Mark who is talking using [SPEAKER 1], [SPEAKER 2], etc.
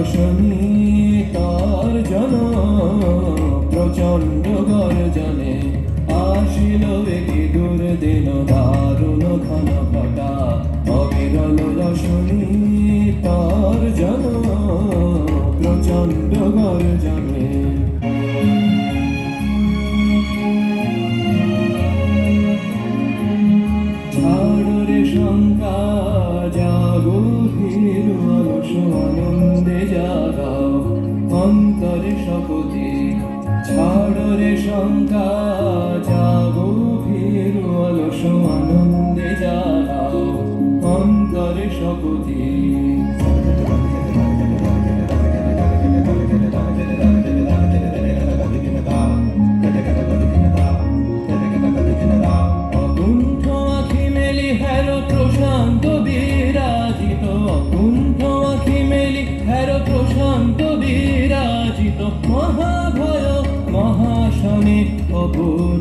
[SPEAKER 1] রোশনী তার জন প্রচণ্ড গর্জনে আসিল একি দুর্দিন দারুণ ঘন ঘটা অবিরল রোশনী তার জন প্রচণ্ড গর্জনে ছাড়রে শঙ্কা জাগো ভীর অলস আনন্দে জাগাও অন্তরে শপথি ছাড়রে শঙ্কা জাগো ভীর অলস আনন্দে জাগাও অন্তরে শপথি প্রশান্ত বিরাজিত কুণ্ঠ আখি মেলি হের প্রশান্ত বিরাজিত মহাভয় মহাশনে অবুল